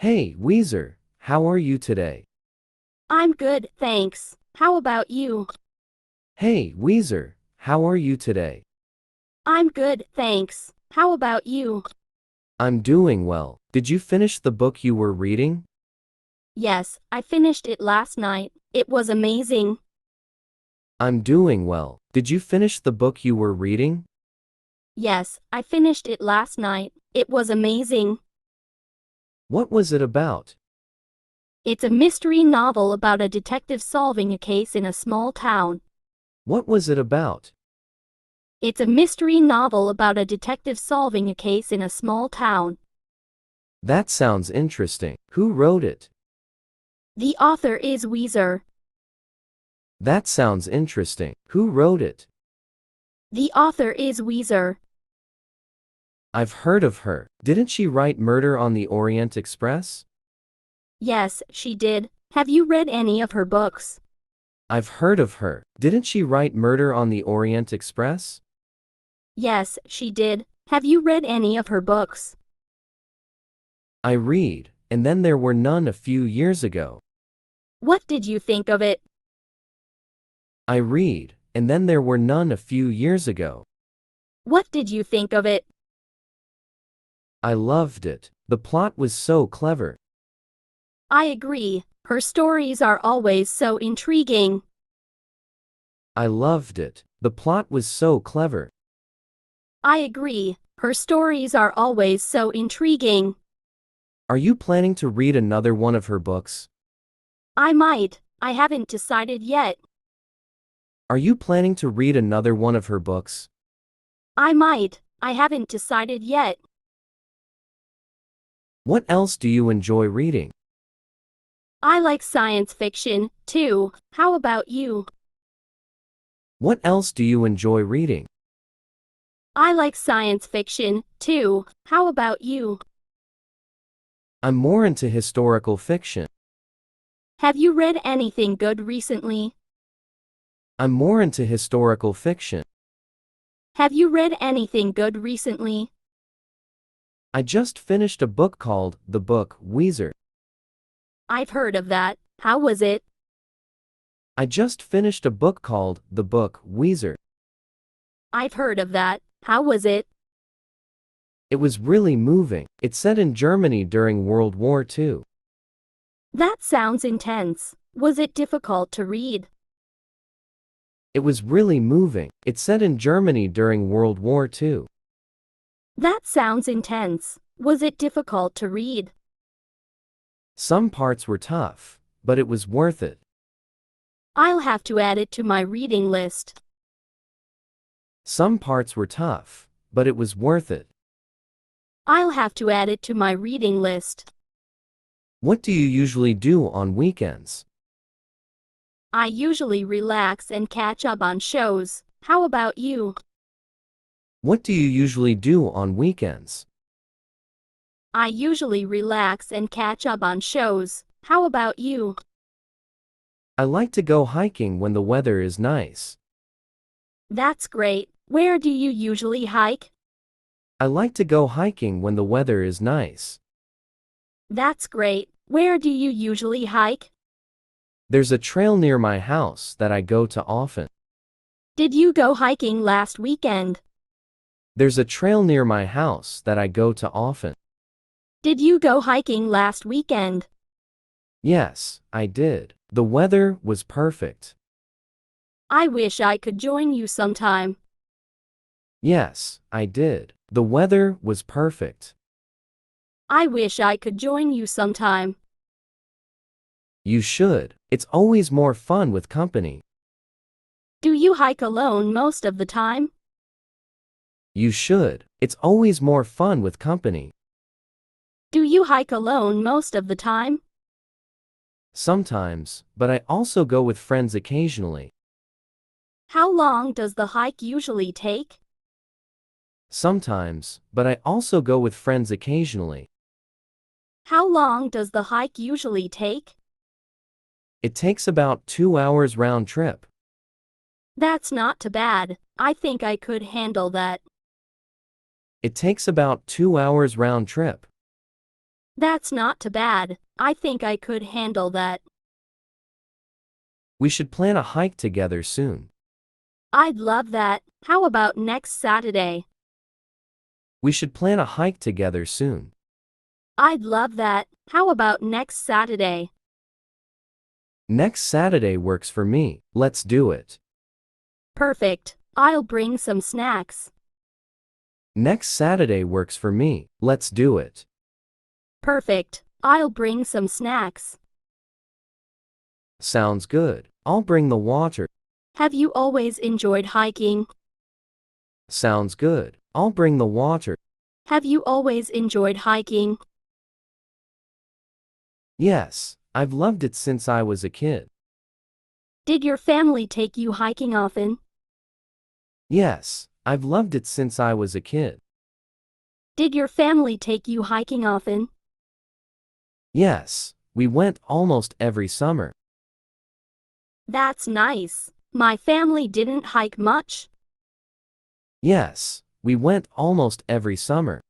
Hey, WEESER, how are you today? I'm good, thanks. How about you? Hey, WEESER, how are you today? I'm good, thanks. How about you? I'm doing well. Did you finish the book you were reading? Yes, I finished it last night. It was amazing. I'm doing well. Did you finish the book you were reading? Yes, I finished it last night. It was amazing. What was it about? It's a mystery novel about a detective solving a case in a small town. What was it about? It's a mystery novel about a detective solving a case in a small town. That sounds interesting. Who wrote it? The author is WEESER. That sounds interesting. Who wrote it? The author is WEESER. I've heard of her. Didn't she write Murder on the Orient Express? Yes, she did. Have you read any of her books? I've heard of her. Didn't she write Murder on the Orient Express? Yes, she did. Have you read any of her books? I read, and then there were none a few years ago. What did you think of it? I read, and then there were none a few years ago. What did you think of it? I loved it. The plot was so clever. I agree. Her stories are always so intriguing. I loved it. The plot was so clever. I agree. Her stories are always so intriguing. Are you planning to read another one of her books? I might. I haven't decided yet. Are you planning to read another one of her books? I might. I haven't decided yet. What else do you enjoy reading? I like science fiction, too. How about you? What else do you enjoy reading? I like science fiction, too. How about you? I'm more into historical fiction. Have you read anything good recently? I'm more into historical fiction. Have you read anything good recently? I just finished a book called The Book, WEESER. I've heard of that. How was it? I just finished a book called The Book, WEESER. I've heard of that. How was it? It was really moving. It's set in Germany during World War II. That sounds intense. Was it difficult to read? It was really moving. It's set in Germany during World War II. That sounds intense. Was it difficult to read? Some parts were tough, but it was worth it. I'll have to add it to my reading list. Some parts were tough, but it was worth it. I'll have to add it to my reading list. What do you usually do on weekends? I usually relax and catch up on shows. How about you? What do you usually do on weekends? I usually relax and catch up on shows. How about you? I like to go hiking when the weather is nice. That's great. Where do you usually hike? I like to go hiking when the weather is nice. That's great. Where do you usually hike? There's a trail near my house that I go to often. Did you go hiking last weekend? There's a trail near my house that I go to often. Did you go hiking last weekend? Yes, I did. The weather was perfect. I wish I could join you sometime. Yes, I did. The weather was perfect. I wish I could join you sometime. You should. It's always more fun with company. Do you hike alone most of the time? You should. It's always more fun with company. Do you hike alone most of the time? Sometimes, but I also go with friends occasionally. How long does the hike usually take? Sometimes, but I also go with friends occasionally. How long does the hike usually take? It takes about 2 hours round trip. That's not too bad. I think I could handle that. It takes about 2 hours round trip. That's not too bad. I think I could handle that. We should plan a hike together soon. I'd love that. How about next Saturday? We should plan a hike together soon. I'd love that. How about next Saturday? Next Saturday works for me. Let's do it. Perfect. I'll bring some snacks. Next Saturday works for me. Let's do it. Perfect. I'll bring some snacks. Sounds good. I'll bring the water. Have you always enjoyed hiking? Sounds good. I'll bring the water. Have you always enjoyed hiking? Yes, I've loved it since I was a kid. Did your family take you hiking often? Yes, I've loved it since I was a kid. Did your family take you hiking often? Yes, we went almost every summer. That's nice. My family didn't hike much. Yes, we went almost every summer.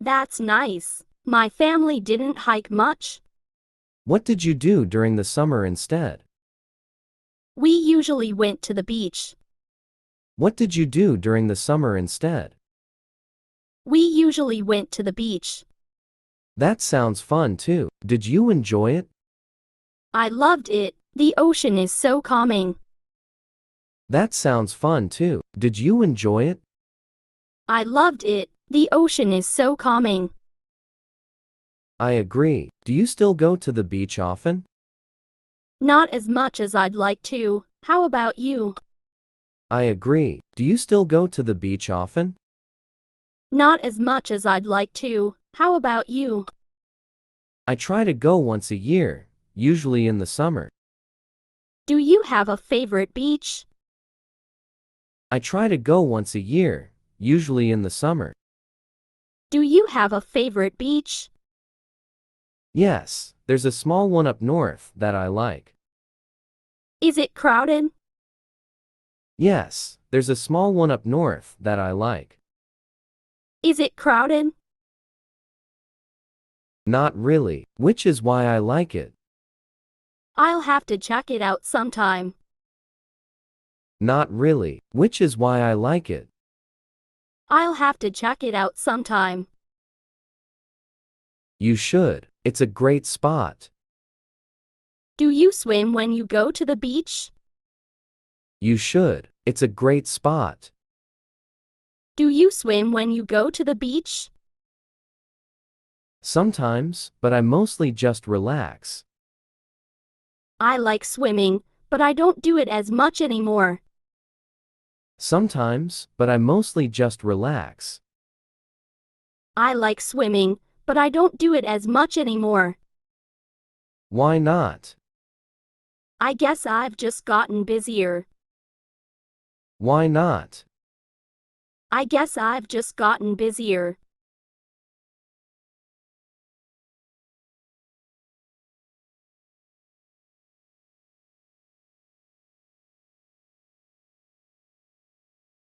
That's nice. My family didn't hike much. What did you do during the summer instead? We usually went to the beach. What did you do during the summer instead? We usually went to the beach. That sounds fun too. Did you enjoy it? I loved it. The ocean is so calming. That sounds fun too. Did you enjoy it? I loved it. The ocean is so calming. I agree. Do you still go to the beach often? Not as much as I'd like to. How about you? I agree. Do you still go to the beach often? Not as much as I'd like to. How about you? I try to go once a year, usually in the summer. Do you have a favorite beach? I try to go once a year, usually in the summer. Do you have a favorite beach? Yes, there's a small one up north that I like. Is it crowded? Yes, there's a small one up north that I like. Is it crowded? Not really, which is why I like it. I'll have to check it out sometime. Not really, which is why I like it. I'll have to check it out sometime. You should. It's a great spot. Do you swim when you go to the beach? You should. It's a great spot. Do you swim when you go to the beach? Sometimes, but I mostly just relax. I like swimming, but I don't do it as much anymore. Sometimes, but I mostly just relax. I like swimming, but I don't do it as much anymore. Why not? I guess I've just gotten busier. Why not? I guess I've just gotten busier.